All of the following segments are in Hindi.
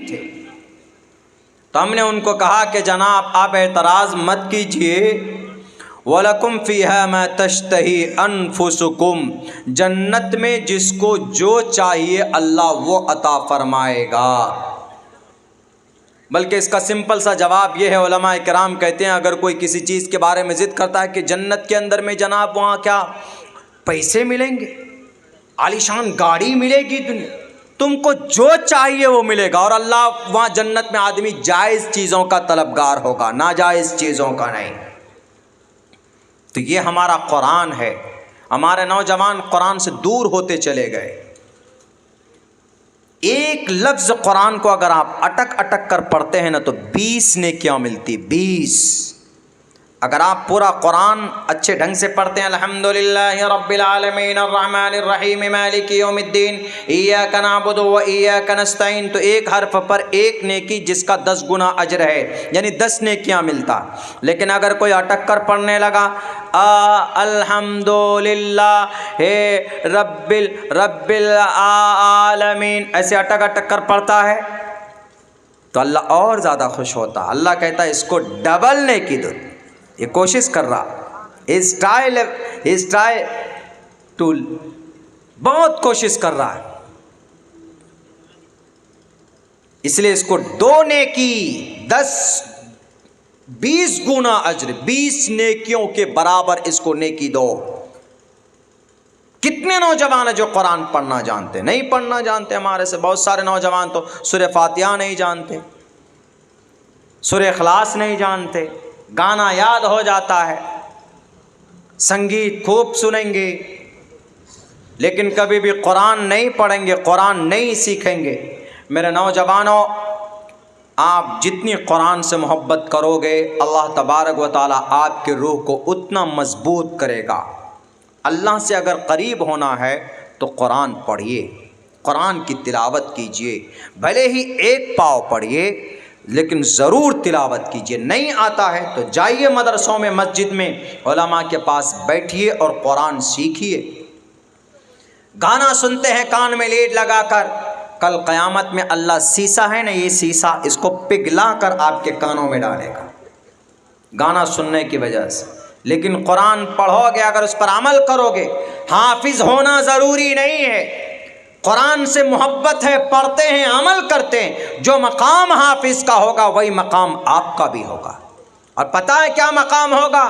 थे। तो हमने उनको कहा कि जनाब आप एतराज़ मत कीजिए, वलकुम फ़ीहा मा तश्तही अनफुसुकुम, जन्नत में जिसको जो चाहिए अल्लाह वो अता फरमाएगा। बल्कि इसका सिंपल सा जवाब ये है, उलमा इकराम कहते हैं अगर कोई किसी चीज़ के बारे में ज़िद करता है कि जन्नत के अंदर में जनाब वहाँ क्या पैसे मिलेंगे, आलीशान गाड़ी मिलेगी, तुमको जो चाहिए वो मिलेगा, और अल्लाह वहाँ जन्नत में आदमी जायज़ चीज़ों का तलबगार होगा, नाजायज़ चीज़ों का नहीं। तो ये हमारा कुरान है। हमारे नौजवान कुरान से दूर होते चले गए। एक लफ्ज़ कुरान को अगर आप अटक अटक कर पढ़ते हैं ना तो 20 नेकियां मिलती, 20। अगर आप पूरा कुरान अच्छे ढंग से पढ़ते हैं, अल्हम्दुलिल्लाहि रब्बिल आलमीन अर्रहमानिर रहीम मालिकि यौमिद्दीन इय्याका नअबुदु व इय्याका नस्तईन, तो एक हर्फ पर एक नेकी जिसका 10 गुना अजर है, यानी 10 नेकियां मिलता। लेकिन अगर कोई अटक कर पढ़ने लगा अल्हम्दुलिल्लाह हे रब्बिल आलमीन, ऐसे अटक अटक कर पढ़ता है तो अल्लाह और ज़्यादा खुश होता। अल्लाह कहता है इसको डबल नेकी दो। ये कोशिश कर रहा, इस ट्राई टूल बहुत कोशिश कर रहा है, इसलिए इसको 2 नेकी 20 गुना अज्र, 20 नेकियों के बराबर इसको नेकी दो। कितने नौजवान है जो कुरान पढ़ना जानते, नहीं पढ़ना जानते। हमारे से बहुत सारे नौजवान तो सूरह फातिहा नहीं जानते, सूरह इखलास नहीं जानते, गाना याद हो जाता है, संगीत खूब सुनेंगे, लेकिन कभी भी कुरान नहीं पढ़ेंगे, कुरान नहीं सीखेंगे। मेरे नौजवानों, आप जितनी कुरान से मोहब्बत करोगे अल्लाह तबारक व तआला आपके रूह को उतना मजबूत करेगा। अल्लाह से अगर करीब होना है तो कुरान पढ़िए, कुरान की तिलावत कीजिए, भले ही एक पाव पढ़िए लेकिन ज़रूर तिलावत कीजिए। नहीं आता है तो जाइए मदरसों में, मस्जिद में, उलमा के पास बैठिए और कुरान सीखिए। गाना सुनते हैं कान में लीड लगाकर, कल क़यामत में अल्लाह शीशा है ना, ये शीशा, इसको पिघला कर आपके कानों में डालेगा गाना सुनने की वजह से। लेकिन कुरान पढ़ोगे, अगर उस पर अमल करोगे, हाफिज़ होना ज़रूरी नहीं है, कुरान से मोहब्बत है, पढ़ते हैं, अमल करते हैं, जो मकाम हाफिज़ का होगा वही मकाम आपका भी होगा। और पता है क्या मकाम होगा?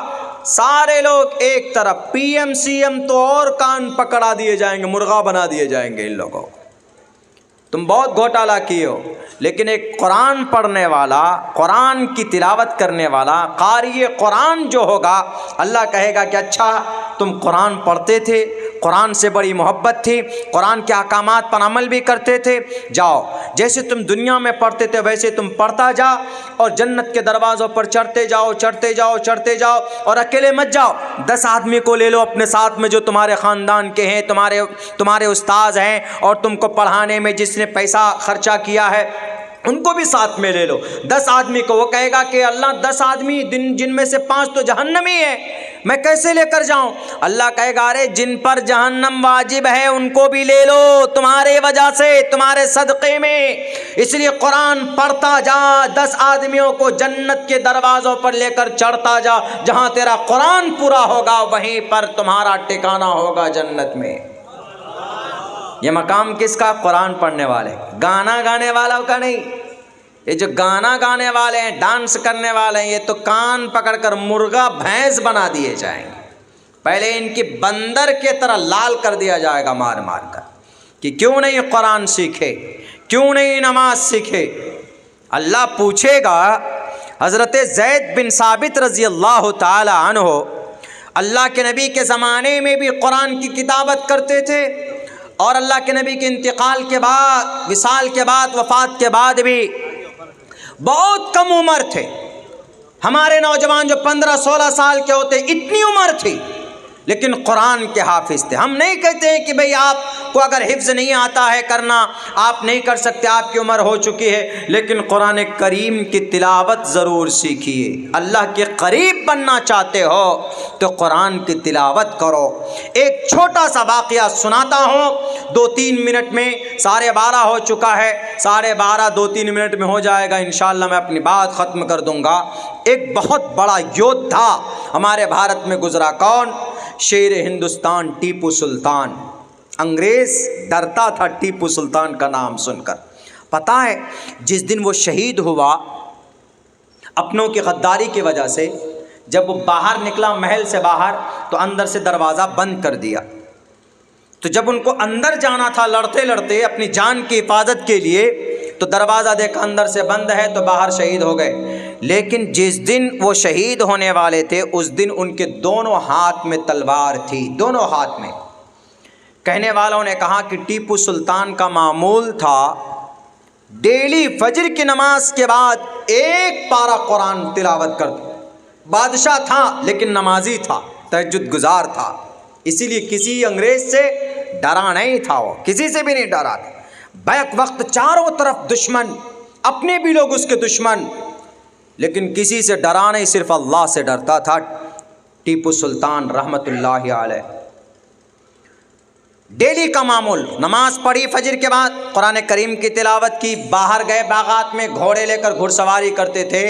सारे लोग एक तरफ, पीएम सीएम तो और कान पकड़ा दिए जाएंगे, मुर्गा बना दिए जाएंगे इन लोगों को। तुम बहुत घोटाला किए हो, लेकिन एक कुरान पढ़ने वाला, कुरान की तिलावत करने वाला, क़ारी कुरान जो होगा, अल्लाह कहेगा कि अच्छा तुम कुरान पढ़ते थे, कुरान से बड़ी मोहब्बत थी, कुरान के अहकामात पर अमल भी करते थे, जाओ जैसे तुम दुनिया में पढ़ते थे वैसे तुम पढ़ता जा, और जन्नत के दरवाज़ों पर चढ़ते जाओ, चढ़ते जाओ, चढ़ते जाओ। और अकेले मत जाओ, 10 आदमी को ले लो अपने साथ में जो तुम्हारे ख़ानदान के हैं, तुम्हारे उस्ताद हैं, और तुमको पढ़ाने में जिसने पैसा खर्चा किया है उनको भी साथ में ले लो। 10 आदमी को, वो कहेगा कि अल्लाह 10 आदमी जिनमें से 5 तो जहन्नमी है, मैं कैसे लेकर जाऊं? अल्लाह कहेगा अरे जिन पर जहन्नम वाजिब है उनको भी ले लो, तुम्हारे वजह से, तुम्हारे सदक़े में। इसलिए कुरान पढ़ता जा, 10 आदमियों को जन्नत के दरवाज़ों पर लेकर चढ़ता जा। जहां तेरा कुरान पूरा होगा वहीं पर तुम्हारा ठिकाना होगा जन्नत में। ये मकाम किसका? कुरान पढ़ने वाले, गाना गाने वालों का नहीं। ये जो गाना गाने वाले हैं, डांस करने वाले हैं, ये तो कान पकड़कर मुर्गा भैंस बना दिए जाएंगे। पहले इनकी बंदर के तरह लाल कर दिया जाएगा मार मार कर, कि क्यों नहीं कुरान सीखे, क्यों नहीं नमाज सीखे। अल्लाह पूछेगा। हज़रत ज़ैद बिन साबित रज़ी अल्लाह ताला अन्हो अल्लाह के नबी के ज़माने में भी कुरान की किताबत करते थे, और अल्लाह के नबी के इंतकाल के बाद, विसाल के बाद, वफ़ात के बाद भी बहुत कम उम्र थे। हमारे नौजवान जो 15-16 साल के होते, इतनी उम्र थी लेकिन कुरान के हाफिज थे। हम नहीं कहते हैं कि भाई आपको अगर हिफ्ज़ नहीं आता है करना, आप नहीं कर सकते, आपकी उम्र हो चुकी है, लेकिन कुरान करीम की तिलावत ज़रूर सीखिए। अल्लाह के करीब बनना चाहते हो तो कुरान की तिलावत करो। एक छोटा सा वाक़या सुनाता हूँ 2-3 मिनट में, 12:30 हो चुका है, 12:30 2-3 मिनट में हो जाएगा इंशाअल्लाह, मैं अपनी बात ख़त्म कर दूँगा। एक बहुत बड़ा योद्धा हमारे भारत में गुजरा, कौन? शेर हिंदुस्तान टीपू सुल्तान। अंग्रेज़ डरता था टीपू सुल्तान का नाम सुनकर। पता है जिस दिन वो शहीद हुआ अपनों की गद्दारी की वजह से, जब वो बाहर निकला महल से बाहर तो अंदर से दरवाज़ा बंद कर दिया। तो जब उनको अंदर जाना था लड़ते लड़ते अपनी जान की हिफाजत के लिए, तो दरवाज़ा देखा अंदर से बंद है तो बाहर शहीद हो गए। लेकिन जिस दिन वो शहीद होने वाले थे उस दिन उनके दोनों हाथ में तलवार थी, दोनों हाथ में। कहने वालों ने कहा कि टीपू सुल्तान का मामूल था डेली फजर की नमाज के बाद 1 पारा कुरान तिलावत करते। बादशाह था लेकिन नमाजी था, तहज्जुद गुजार था, इसीलिए किसी अंग्रेज़ से डरा नहीं था, वो किसी से भी नहीं डरा था। बैक वक्त चारों तरफ दुश्मन, अपने भी लोग उसके दुश्मन, लेकिन किसी से डरा नहीं, सिर्फ अल्लाह से डरता था टीपू सुल्तान रहमतुल्लाहि अलैह। डेली का मामूल, नमाज पढ़ी फजर के बाद, कुरान करीम की तिलावत की, बाहर गए बागात में घोड़े लेकर घुड़सवारी करते थे,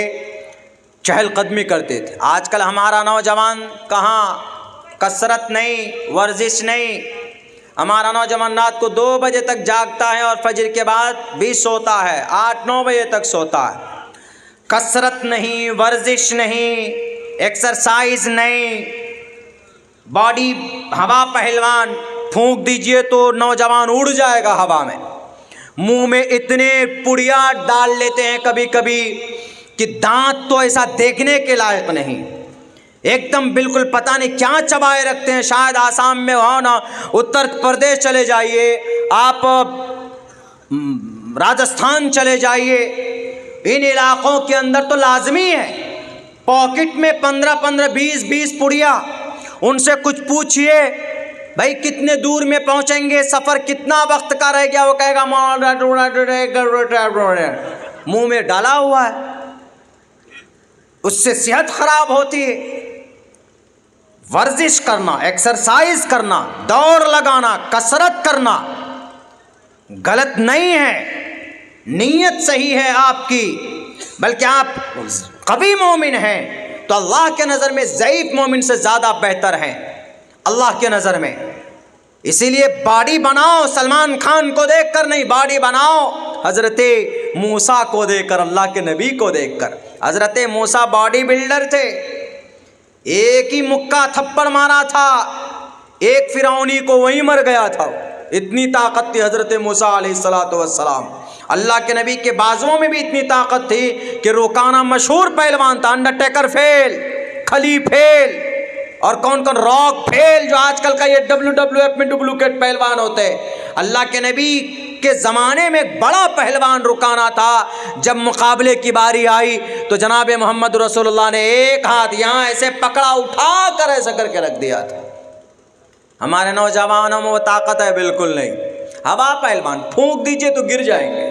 चहलकदमी करते थे। आजकल हमारा नौजवान कहाँ, कसरत नहीं, वर्जिश नहीं। हमारा नौजवान रात को 2 बजे तक जागता है और फजर के बाद भी सोता है, 8-9 बजे तक सोता है। कसरत नहीं, वर्जिश नहीं, एक्सरसाइज नहीं, बॉडी हवा पहलवान, फूंक दीजिए तो नौजवान उड़ जाएगा हवा में। मुंह में इतने पुड़िया डाल लेते हैं कभी कभी कि दांत तो ऐसा देखने के लायक नहीं, एकदम बिल्कुल पता नहीं क्या चबाए रखते हैं। शायद आसाम में हो ना, उत्तर प्रदेश चले जाइए आप, राजस्थान चले जाइए, इन इलाकों के अंदर तो लाजमी है पॉकेट में 15-15, 20-20 पुड़िया। उनसे कुछ पूछिए भाई कितने दूर में पहुंचेंगे, सफ़र कितना वक्त का रह गया, वो कहेगा मुंह में डाला हुआ है। उससे सेहत खराब होती है। वर्जिश करना, एक्सरसाइज करना, दौड़ लगाना, कसरत करना गलत नहीं है, नीयत सही है आपकी, बल्कि आप कवी मोमिन हैं तो अल्लाह के नज़र में ज़ईफ़ मोमिन से ज़्यादा बेहतर हैं अल्लाह के नज़र में। इसीलिए बॉडी बनाओ, सलमान खान को देखकर नहीं, बॉडी बनाओ हज़रत मूसा को देखकर, अल्लाह के नबी को देखकर। हज़रत मूसा बॉडी बिल्डर थे, एक ही मुक्का थप्पड़ मारा था, एक फिरौनी को वहीं मर गया था। इतनी ताकत थी हज़रत मूसा अलैहिस्सलातु वस्सलाम। अल्लाह के नबी के बाजुओं में भी इतनी ताकत थी कि रोकाना मशहूर पहलवान था, अंडरटेकर फेल, खली फेल और कौन कौन, रॉक फेल, जो आजकल का ये WWF में डुप्लीकेट पहलवान होते हैं। अल्लाह के नबी के ज़माने में एक बड़ा पहलवान रुकाना था। जब मुकाबले की बारी आई तो जनाब मोहम्मद रसूलुल्लाह ने एक हाथ यहाँ ऐसे पकड़ा, उठा कर ऐसा करके रख दिया था। हमारे नौजवानों में वो ताकत है बिल्कुल नहीं। हवा पहलवान, फूंक दीजिए तो गिर जाएंगे।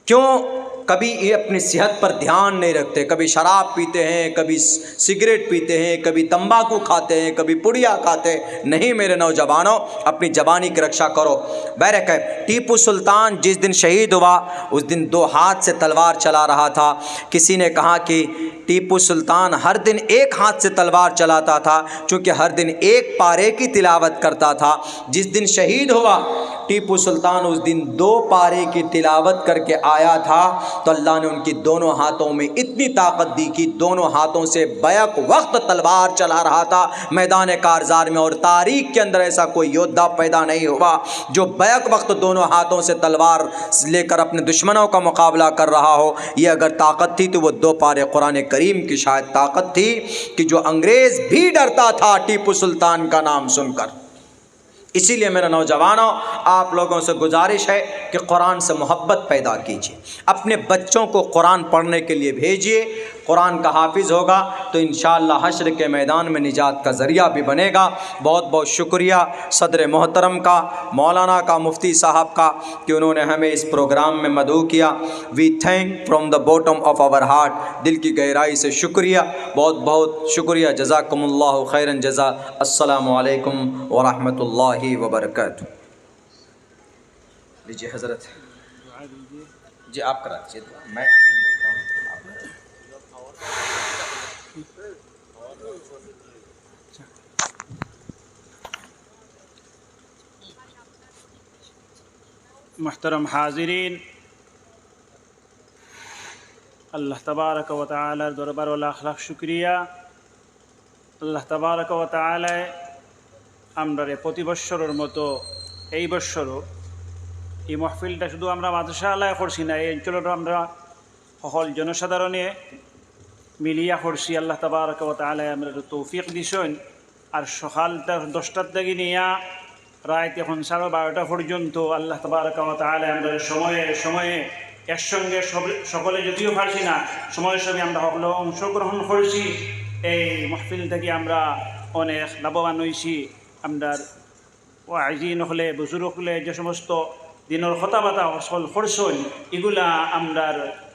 क्यों? कभी ये अपनी सेहत पर ध्यान नहीं रखते, कभी शराब पीते हैं, कभी सिगरेट पीते हैं, कभी तंबाकू खाते हैं, कभी पुड़िया खाते हैं। नहीं मेरे नौजवानों, अपनी जवानी की रक्षा करो। बैरक है, टीपू सुल्तान जिस दिन शहीद हुआ उस दिन 2 हाथ से तलवार चला रहा था। किसी ने कहा कि टीपू सुल्तान हर दिन 1 हाथ से तलवार चलाता था, क्योंकि हर दिन 1 पारे की तिलावत करता था। जिस दिन शहीद हुआ टीपू सुल्तान उस दिन 2 पारे की तिलावत करके आया था, तो अल्लाह ने उनकी दोनों हाथों में इतनी ताकत दी कि दोनों हाथों से बैक वक्त तलवार चला रहा था मैदान कारज़ार में। और तारीख़ के अंदर ऐसा कोई योद्धा पैदा नहीं हुआ जो बैक वक्त दोनों हाथों से तलवार लेकर अपने दुश्मनों का मुकाबला कर रहा हो। ये अगर ताकत थी तो वो 2 पारे कुरान करीम की शायद ताकत थी कि जो अंग्रेज़ भी डरता था टीपू सुल्तान का नाम सुनकर। इसीलिए मेरे नौजवानों, आप लोगों से गुजारिश है कि कुरान से मोहब्बत पैदा कीजिए, अपने बच्चों को कुरान पढ़ने के लिए भेजिए। कुरान का हाफिज़ होगा तो इंशाअल्लाह हश्र के मैदान में निजात का ज़रिया भी बनेगा। बहुत बहुत शुक्रिया सदर मोहतरम का, मौलाना का, मुफ्ती साहब का कि उन्होंने हमें इस प्रोग्राम में मदऊ किया। We thank from the bottom of our heart, दिल की गहराई से शुक्रिया, बहुत बहुत शुक्रिया। जज़ाकुमुल्लाहु खैरन जज़ा। अस्सलामु अलैकुम व रहमतुल्लाहि व बरकातुहू। लीजिए हज़रत जी, आप करा दीजिए दुआ, मैं आमीन बोलता हूँ। मुहतरम हाज़िरीन, अल्लाह तबारक व तआला दरबार लाख लाख शुक्रिया। আল্লাহ তাবারক ওয়া তাআলা আমরা প্রতি বৎসরের মতো এই বৎসরও এই মাহফিলটা শুধু আমরা মাদ্রাসা আলায় করছি না, এই অঞ্চলের আমরা সকল জনসাধারণে মিলিয়া করছি। আল্লাহ তাবারক ওয়া তাআলা আমরা তৌফিক দিছেন। আর সকালটা 10টার থেকে নিয়ে রাত এখন 12:30 পর্যন্ত আল্লাহ তাবারক ওয়া তাআলা আমরা সময়ে সময়ে একসঙ্গে সকলে যদিও পারছি না, সময়ে সময়ে আমরা সকলে অংশগ্রহণ করেছি। এই মাহফিল থেকে আমরা অনেক লাভবান হয়েছি। আমরা ওয়াইজিন হলে বুজুর্গ হলে যে সমস্ত দিনের কথাবার্তা অসল করছেন, এগুলা আমরা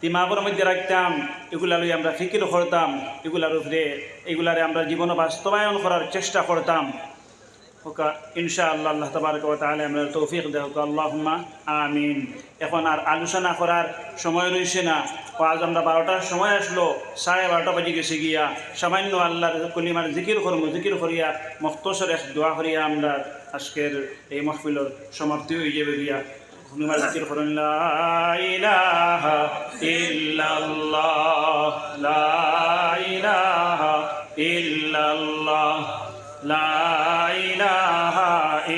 দিমাগের মধ্যে রাখতাম, এগুলা লই আমরা ফিকির করতাম, এগুলার উপরে এগুলারে আমরা জীবনে বাস্তবায়ন করার চেষ্টা করতাম। ইনশাআল্লাহ আল্লাহ তাবারক ওয়া তাআলা আমরা তৌফিক দেখ, আল্লাহুম্মা আমিন। এখন আর আলোচনা করার সময় রয়েছে না। আজ আমরা 12টার সময় আসলো, 12:30 বাজে গেছে গিয়া। সামান্য আল্লাহর কলিমার জিকির করবো, জিকির করিয়া মুখতসর এক দোয়া করিয়া আমরা আজকের এই মাহফিলের সমাপ্তি হয়ে যাবে গিয়া। কলিমার জিকির করেন, লা ইলাহা ইল্লাল্লাহ, লা ইলাহা ইল্লাল্লাহ, লা ইলাহা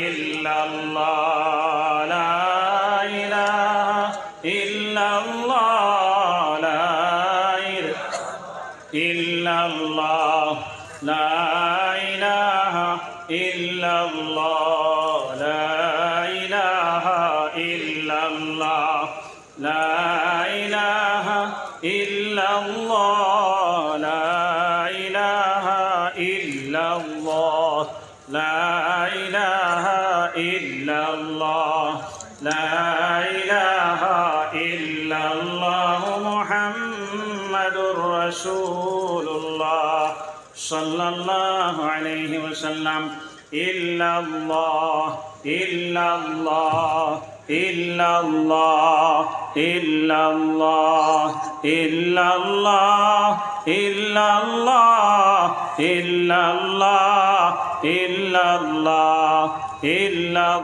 ইল্লাল্লাহ, লা ইলাহা ইল্লাল্লাহ, লা ইল্লাল্লাহ, লা ইলাহা ইল্লাল্লাহ, লা ইলাহা ইল্লাল্লাহ, লা ইলাহা ইল্লাল্লাহ, লা ইলাহা ইল্লাল্লাহ, লা ইলাহা ইল্লাল্লাহ, লা ইলাহা ইল্লাল্লাহ, মুহাম্মাদুর রাসূলুল্লাহ সাল্লাল্লাহু আলাইহি ওয়াসাল্লাম। ইল্লাল্লাহ ইল্লাল্লাহ ইল্লাল্লাহ ইল্লাল্লাহ ইল্লাল্লাহ ইল্লাল্লাহ ইল্লাল্লাহ ইল্লাল্লাহ ইল্লাল্লাহ।